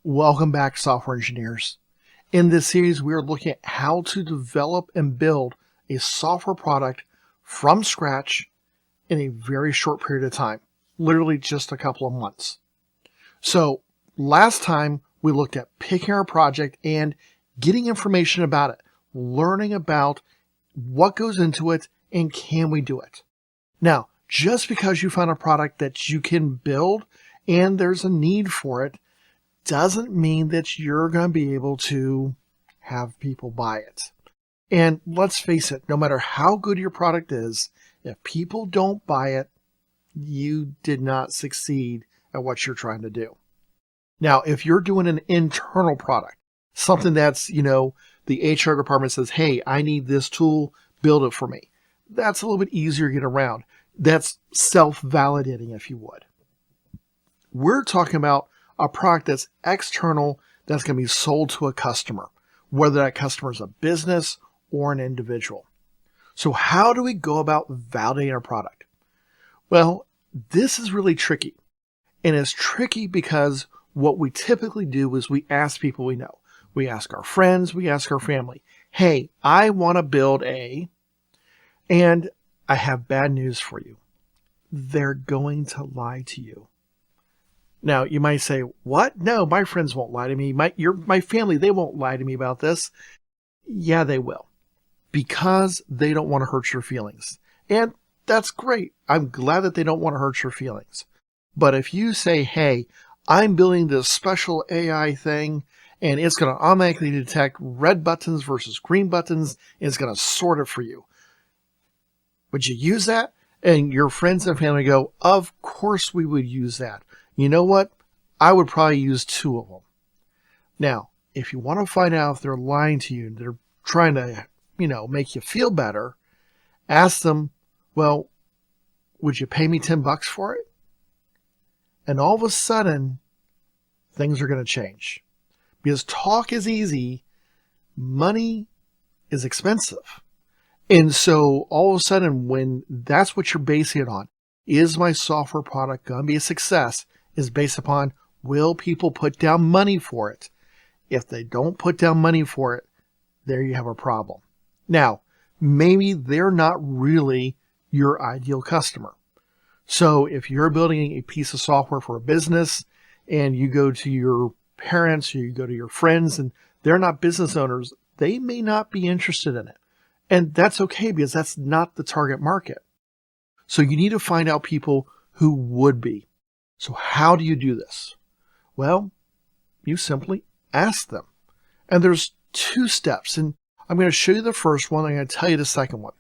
Welcome back, software engineers. In this series, we are looking at how to develop and build a software product from scratch in a very short period of time, literally just a couple of months. So last time we looked at picking our project and getting information about it, learning about what goes into it and can we do it. Now, just because you found a product that you can build and there's a need for it, doesn't mean that you're going to be able to have people buy it. And let's face it, no matter how good your product is, if people don't buy it, you did not succeed at what you're trying to do. Now, if you're doing an internal product, something that's, the HR department says, hey, I need this tool, build it for me. That's a little bit easier to get around. That's self-validating, if you would. We're talking about a product that's external, that's going to be sold to a customer, whether that customer is a business or an individual. So how do we go about validating our product? Well, this is really tricky. And it's tricky because what we typically do is we ask people we know. We ask our friends, we ask our family, hey, I want to build and I have bad news for you. They're going to lie to you. Now, you might say, what? No, my friends won't lie to me. My family, they won't lie to me about this. Yeah, they will. Because they don't want to hurt your feelings. And that's great. I'm glad that they don't want to hurt your feelings. But if you say, hey, I'm building this special AI thing, and it's going to automatically detect red buttons versus green buttons, and it's going to sort it for you. Would you use that? And your friends and family go, of course we would use that. You know what? I would probably use 2 of them. Now, if you want to find out if they're lying to you and they're trying to, make you feel better, ask them, well, would you pay me $10 for it? And all of a sudden, things are going to change. Because talk is easy, money is expensive. And so all of a sudden, when that's what you're basing it on, is my software product going to be a success, is based upon, will people put down money for it? If they don't put down money for it, there you have a problem. Now, maybe they're not really your ideal customer. So if you're building a piece of software for a business and you go to your parents or you go to your friends and they're not business owners, they may not be interested in it. And that's okay because that's not the target market. So you need to find out people who would be. So how do you do this? Well, you simply ask them. And there's 2 steps. And I'm going to show you the first one. I'm going to tell you the second one.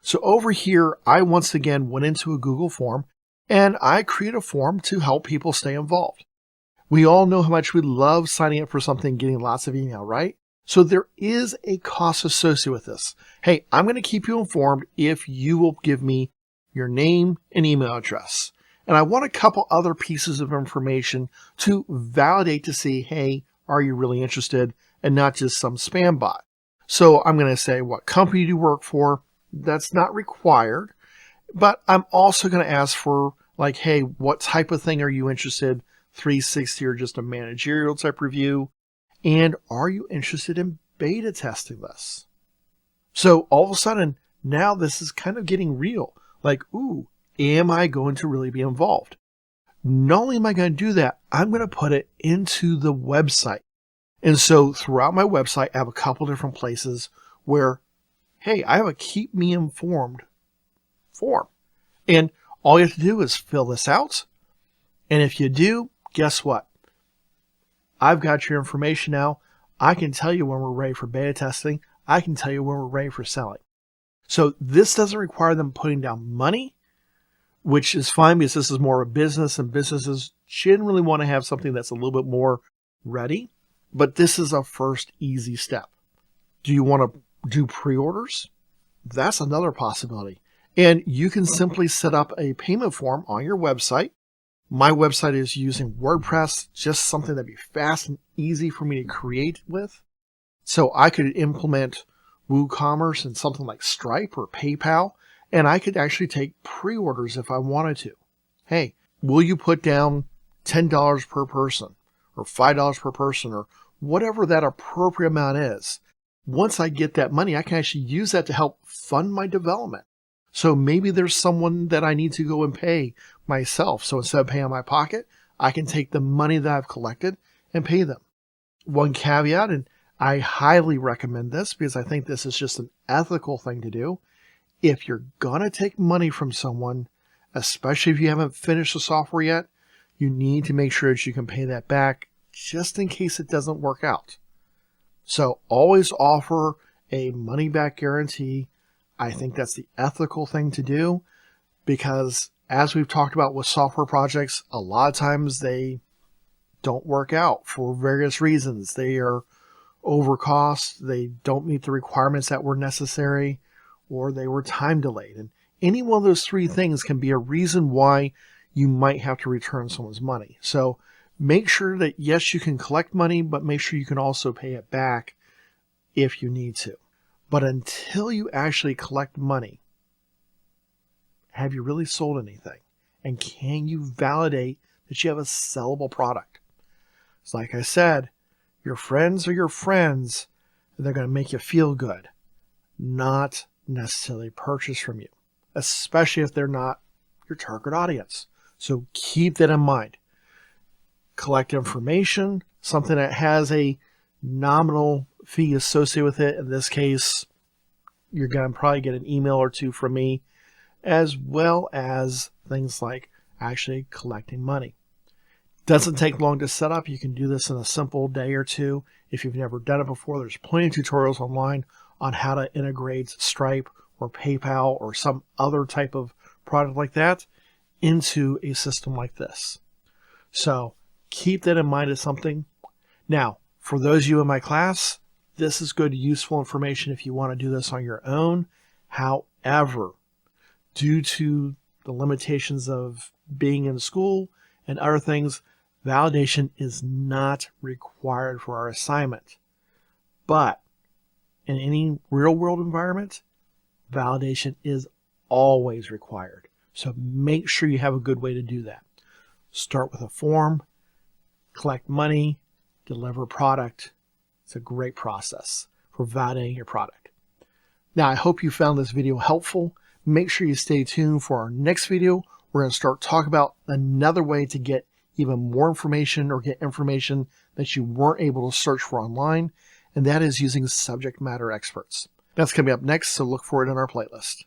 So over here, I once again went into a Google form and I created a form to help people stay involved. We all know how much we love signing up for something and getting lots of email, right? So there is a cost associated with this. Hey, I'm going to keep you informed if you will give me your name and email address. And I want a couple other pieces of information to validate to see, hey, are you really interested and not just some spam bot? So I'm going to say what company do you work for? That's not required. But I'm also going to ask for like, hey, what type of thing are you interested? 360 or just a managerial type review? And are you interested in beta testing this? So all of a sudden, now this is kind of getting real. Like, ooh, am I going to really be involved? Not only am I going to do that, I'm going to put it into the website. And so throughout my website, I have a couple different places where, hey, I have a keep me informed form. And all you have to do is fill this out. And if you do, guess what? I've got your information now. I can tell you when we're ready for beta testing. I can tell you when we're ready for selling. So this doesn't require them putting down money, which is fine because this is more of a business and businesses generally want to have something that's a little bit more ready. But this is a first easy step. Do you want to do pre-orders? That's another possibility. And you can simply set up a payment form on your website. My website is using WordPress, just something that'd be fast and easy for me to create with. So I could implement WooCommerce and something like Stripe or PayPal, and I could actually take pre-orders if I wanted to. Hey, will you put down $10 per person or $5 per person, or whatever that appropriate amount is. Once I get that money, I can actually use that to help fund my development. So maybe there's someone that I need to go and pay myself. So instead of paying out of my pocket, I can take the money that I've collected and pay them. One caveat, and I highly recommend this because I think this is just an ethical thing to do. If you're going to take money from someone, especially if you haven't finished the software yet, you need to make sure that you can pay that back just in case it doesn't work out. So always offer a money back guarantee. I think that's the ethical thing to do because as we've talked about with software projects, a lot of times they don't work out for various reasons. They are over cost, they don't meet the requirements that were necessary, or they were time delayed. And any one of those three things can be a reason why you might have to return someone's money. So make sure that, yes, you can collect money, but make sure you can also pay it back if you need to. But until you actually collect money, have you really sold anything? And can you validate that you have a sellable product? It's like I said, your friends are your friends, and they're going to make you feel good, not necessarily purchase from you, especially if they're not your target audience. So keep that in mind. Collect information, something that has a nominal fee associated with it. In this case, you're going to probably get an email or two from me, as well as things like actually collecting money. Doesn't take long to set up. You can do this in a simple day or two. If you've never done it before, there's plenty of tutorials online on how to integrate Stripe or PayPal or some other type of product like that into a system like this. So keep that in mind as something. Now, for those of you in my class, this is good, useful information if you want to do this on your own. However, due to the limitations of being in school and other things, validation is not required for our assignment. But in any real-world environment, validation is always required. So make sure you have a good way to do that. Start with a form, collect money, deliver product. It's a great process for validating your product. Now, I hope you found this video helpful. Make sure you stay tuned for our next video. We're going to start talking about another way to get even more information or get information that you weren't able to search for online, and that is using subject matter experts. That's coming up next, so look for it in our playlist.